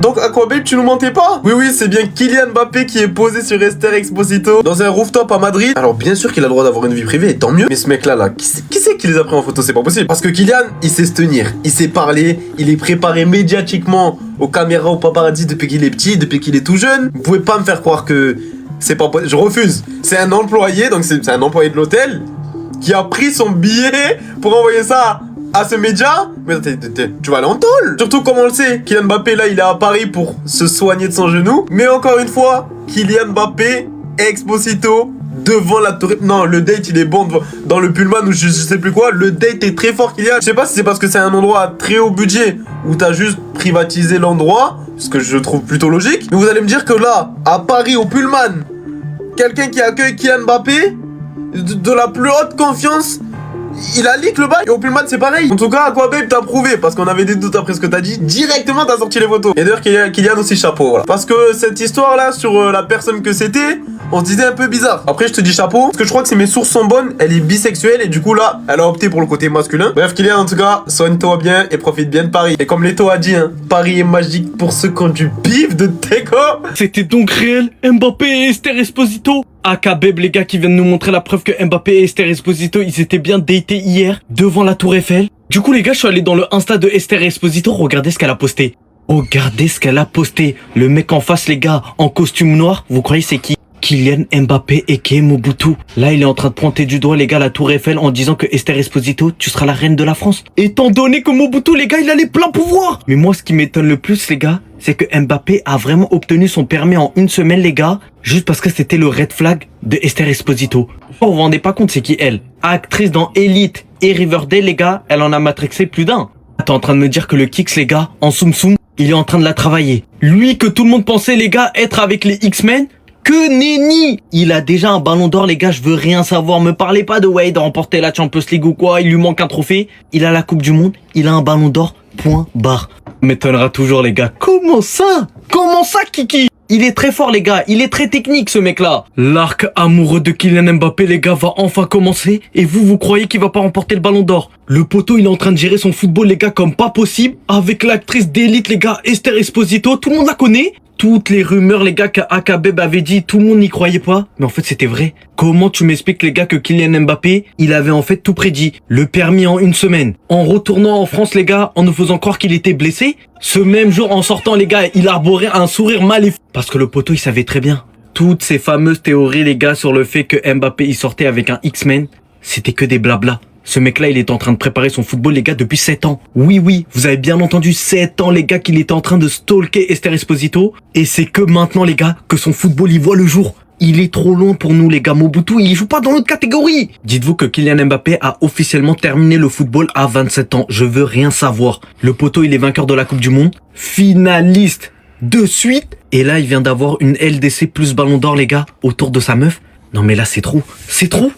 Donc Aquababe, tu nous mentais pas? Oui, c'est bien Kylian Mbappé qui est posé sur Esther Exposito dans un rooftop à Madrid. Alors bien sûr qu'il a le droit d'avoir une vie privée, et tant mieux. Mais ce mec là, qui c'est qui les a pris en photo? C'est pas possible. Parce que Kylian, il sait se tenir, il sait parler, il est préparé médiatiquement aux caméras, aux paparazzi depuis qu'il est petit, depuis qu'il est tout jeune. Vous pouvez pas me faire croire que c'est pas possible. Je refuse. C'est un employé, donc c'est un employé de l'hôtel qui a pris son billet pour envoyer ça à ce média. Mais tu vas aller en tôle. Surtout comme on le sait, Kylian Mbappé là il est à Paris pour se soigner de son genou. Mais encore une fois, Kylian Mbappé, Exposito, devant la tour. Non, le date il est bon dans le Pullman ou je sais plus quoi. Le date est très fort, Kylian. Je sais pas si c'est parce que c'est un endroit à très haut budget ou t'as juste privatisé l'endroit, ce que je trouve plutôt logique. Mais vous allez me dire que là, à Paris au Pullman, quelqu'un qui accueille Kylian Mbappé de la plus haute confiance, il a leak le bail. Et au Pullman c'est pareil. En tout cas Aquababe t'as prouvé, parce qu'on avait des doutes après ce que t'as dit. Directement t'as sorti les photos. Et d'ailleurs Kylian aussi chapeau, voilà. Parce que cette histoire là sur la personne que c'était, on se disait un peu bizarre. Après je te dis chapeau, parce que je crois que si mes sources sont bonnes, elle est bisexuelle et du coup là elle a opté pour le côté masculin. Bref Kylian en tout cas, soigne-toi bien et profite bien de Paris. Et comme Leto a dit hein, Paris est magique pour ceux qui ont du bif de Teco. C'était donc réel, Mbappé et Esther Exposito. Aquababe les gars qui viennent nous montrer la preuve que Mbappé et Esther Exposito ils étaient bien datés hier devant la tour Eiffel. Du coup les gars je suis allé dans le Insta de Esther Exposito, regardez ce qu'elle a posté. Regardez ce qu'elle a posté. Le mec en face les gars en costume noir, vous croyez c'est qui? Kylian Mbappé et Mobutu. Là, il est en train de pointer du doigt, les gars, la tour Eiffel en disant que Esther Exposito, tu seras la reine de la France. Étant donné que Mobutu, les gars, il a les pleins pouvoirs. Mais moi, ce qui m'étonne le plus, les gars, c'est que Mbappé a vraiment obtenu son permis en une semaine, les gars, juste parce que c'était le red flag de Esther Exposito. Vous vous rendez pas compte, c'est qui elle? Actrice dans Elite et Riverdale, les gars, elle en a matrixé plus d'un. T'es en train de me dire que le Kix, les gars, en Tsum Tsum, il est en train de la travailler. Lui que tout le monde pensait, les gars, être avec les X-Men. Que nenni! Il a déjà un ballon d'or, les gars, je veux rien savoir. Me parlez pas de Wade de remporter la Champions League ou quoi, il lui manque un trophée. Il a la Coupe du Monde, il a un ballon d'or, point barre. M'étonnera toujours, les gars. Comment ça? Comment ça, Kiki? Il est très fort, les gars. Il est très technique, ce mec-là. L'arc amoureux de Kylian Mbappé, les gars, va enfin commencer. Et vous croyez qu'il va pas remporter le ballon d'or? Le poteau, il est en train de gérer son football, les gars, comme pas possible. Avec l'actrice d'élite, les gars, Esther Exposito. Tout le monde la connaît. Toutes les rumeurs, les gars, qu'Akabeb avait dit, tout le monde n'y croyait pas. Mais en fait, c'était vrai. Comment tu m'expliques, les gars, que Kylian Mbappé, il avait en fait tout prédit. Le permis en une semaine. En retournant en France, les gars, en nous faisant croire qu'il était blessé. Ce même jour, en sortant, les gars, il arborait un sourire maléfique. Parce que le poteau, il savait très bien. Toutes ces fameuses théories, les gars, sur le fait que Mbappé, il sortait avec un X-Men, c'était que des blablas. Ce mec-là, il est en train de préparer son football, les gars, depuis 7 ans. Oui, vous avez bien entendu, 7 ans, les gars, qu'il était en train de stalker Esther Exposito. Et c'est que maintenant, les gars, que son football, il voit le jour. Il est trop long pour nous, les gars. Mobutu, il joue pas dans notre catégorie. Dites-vous que Kylian Mbappé a officiellement terminé le football à 27 ans. Je veux rien savoir. Le poteau, il est vainqueur de la Coupe du Monde. Finaliste de suite. Et là, il vient d'avoir une LDC plus ballon d'or, les gars, autour de sa meuf. Non, mais là, c'est trop. C'est trop.